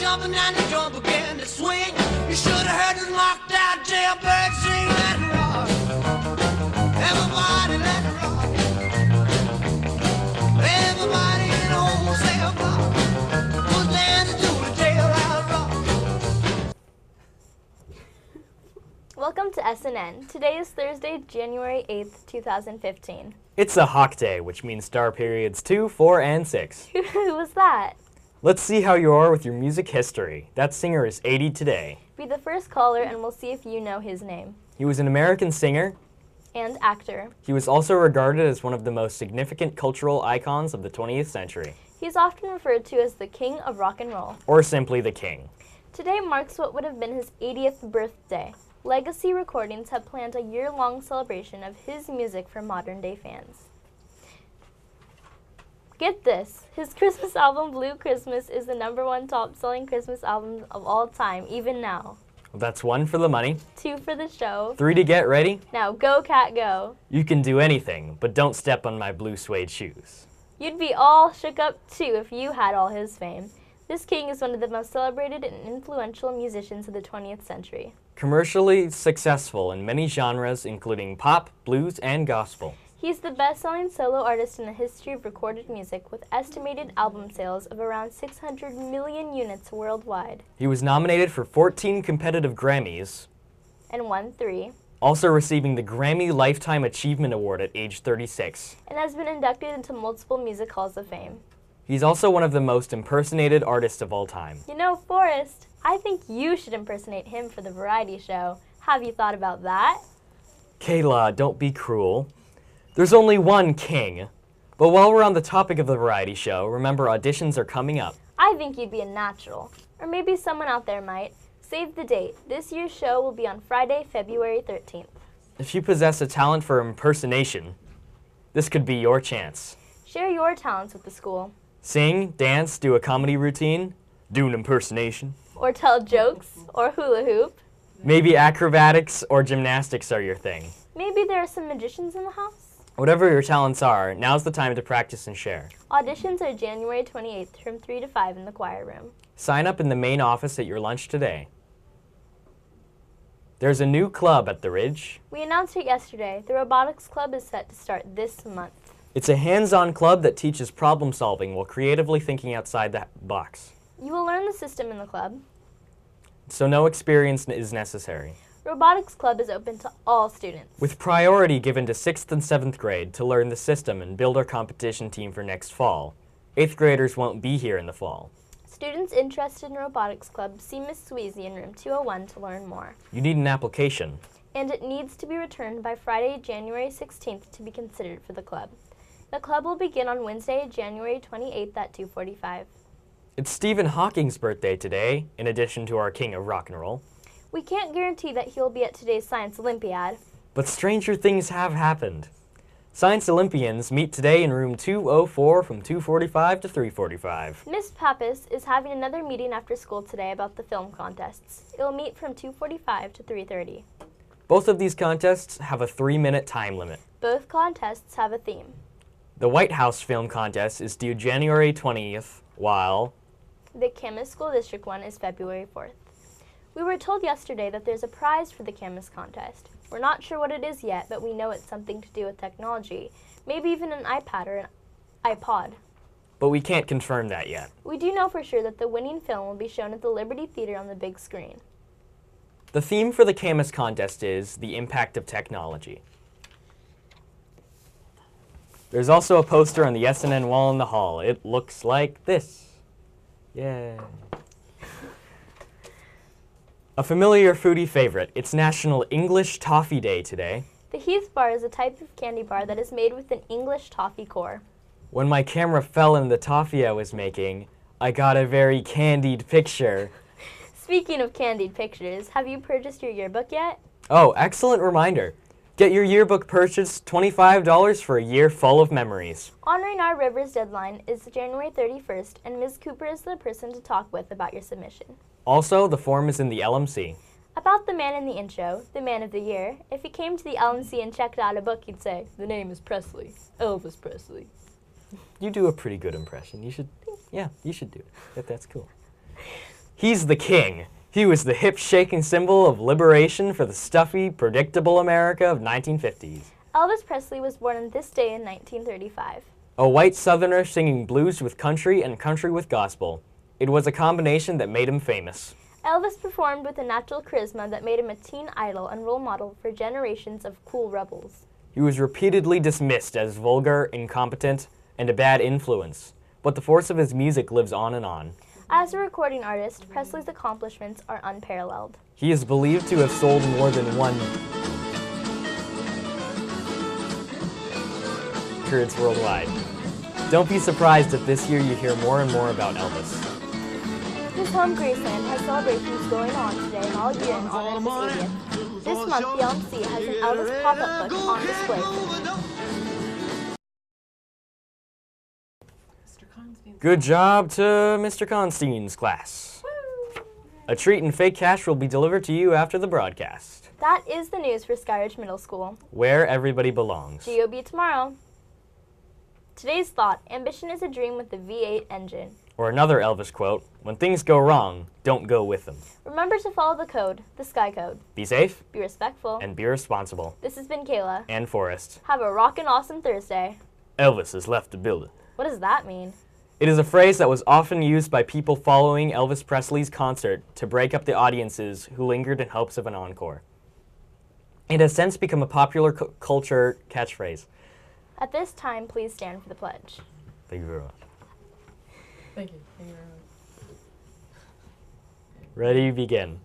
jumping and the drum began to swing. You should have heard the knocked out jailbird sing. Let it rock. Everybody let it rock. Everybody in the whole cell block was dancing to the jailhouse rock. Welcome to S.N.N. Today is Thursday, January 8th, 2015. It's a hawk day, which means star periods 2, 4, and 6. Who was that? Let's see how you are with your music history. That singer is 80 today. Be the first caller and we'll see if you know his name. He was an American singer and actor. He was also regarded as one of the most significant cultural icons of the 20th century. He's often referred to as the King of Rock and Roll. Or simply the King. Today marks what would have been his 80th birthday. Legacy Recordings have planned a year-long celebration of his music for modern-day fans. Get this, his Christmas album, Blue Christmas, is the #1 top-selling Christmas album of all time, even now. Well, that's 1 for the money. 2 for the show. 3 to get ready. Now go, cat, go. You can do anything, but don't step on my blue suede shoes. You'd be all shook up, too, if you had all his fame. This king is one of the most celebrated and influential musicians of the 20th century. Commercially successful in many genres, including pop, blues, and gospel. He's the best-selling solo artist in the history of recorded music, with estimated album sales of around 600 million units worldwide. He was nominated for 14 competitive Grammys. And won 3. Also receiving the Grammy Lifetime Achievement Award at age 36. And has been inducted into multiple music halls of fame. He's also one of the most impersonated artists of all time. You know, Forrest, I think you should impersonate him for the variety show. Have you thought about that? Kayla, don't be cruel. There's only one king. But while we're on the topic of the variety show, remember auditions are coming up. I think you'd be a natural. Or maybe someone out there might. Save the date. This year's show will be on Friday, February 13th. If you possess a talent for impersonation, this could be your chance. Share your talents with the school. Sing, dance, do a comedy routine, do an impersonation. Or tell jokes, or hula hoop. Maybe acrobatics or gymnastics are your thing. Maybe there are some magicians in the house. Whatever your talents are, now's the time to practice and share. Auditions are January 28th from 3 to 5 in the choir room. Sign up in the main office at your lunch today. There's a new club at the Ridge. We announced it yesterday. The robotics club is set to start this month. It's a hands-on club that teaches problem solving while creatively thinking outside the box. You will learn the system in the club. So no experience is necessary. Robotics Club is open to all students. With priority given to 6th and 7th grade to learn the system and build our competition team for next fall. 8th graders won't be here in the fall. Students interested in Robotics Club see Miss Sweezy in room 201 to learn more. You need an application. And it needs to be returned by Friday, January 16th to be considered for the club. The club will begin on Wednesday, January 28th at 2:45. It's Stephen Hawking's birthday today, in addition to our king of rock and roll. We can't guarantee that he'll be at today's Science Olympiad. But stranger things have happened. Science Olympians meet today in room 204 from 2:45 to 3:45. Miss Pappas is having another meeting after school today about the film contests. It'll meet from 2:45 to 3:30. Both of these contests have a 3-minute time limit. Both contests have a theme. The White House Film Contest is due January 20th, while the Camas School District one is February 4th. We were told yesterday that there's a prize for the Camas contest. We're not sure what it is yet, but we know it's something to do with technology, maybe even an iPad or an iPod. But we can't confirm that yet. We do know for sure that the winning film will be shown at the Liberty Theater on the big screen. The theme for the Camas contest is the impact of technology. There's also a poster on the S.N.N. wall in the hall. It looks like this. Yay. A familiar foodie favorite. It's National English Toffee Day today. The Heath bar is a type of candy bar that is made with an English toffee core. When my camera fell in the toffee I was making, I got a very candied picture. Speaking of candied pictures, have you purchased your yearbook yet? Oh, excellent reminder. Get your yearbook purchased, $25 for a year full of memories. Honoring Our Rivers deadline is January 31st, and Ms. Cooper is the person to talk with about your submission. Also, the form is in the LMC. About the man in the intro, the man of the year, if he came to the LMC and checked out a book, he'd say, "The name is Presley, Elvis Presley." You do a pretty good impression. You should do it. That's cool. He's the king. He was the hip-shaking symbol of liberation for the stuffy, predictable America of 1950s. Elvis Presley was born on this day in 1935. A white Southerner singing blues with country and country with gospel. It was a combination that made him famous. Elvis performed with a natural charisma that made him a teen idol and role model for generations of cool rebels. He was repeatedly dismissed as vulgar, incompetent, and a bad influence, but the force of his music lives on and on. As a recording artist, Presley's accomplishments are unparalleled. He is believed to have sold more than 1 records worldwide. Don't be surprised if this year you hear more and more about Elvis. His home, Graceland, has celebrations going on today and all year in honor of his 80th. This month, the LMC has an Elvis pop-up book on display. Good job to Mr. Constein's class. A treat and fake cash will be delivered to you after the broadcast. That is the news for Skyridge Middle School. Where everybody belongs. GOB tomorrow. Today's thought, ambition is a dream with the V8 engine. Or another Elvis quote, when things go wrong, don't go with them. Remember to follow the code, the Sky Code. Be safe Be respectful. and be responsible. This has been Kayla. And Forrest. Have a rockin' awesome Thursday. Elvis has left the building. What does that mean? It is a phrase that was often used by people following Elvis Presley's concert to break up the audiences who lingered in hopes of an encore. It has since become a popular culture catchphrase. At this time, please stand for the pledge. Thank you very much. Thank you. Thank you very much. Ready, begin.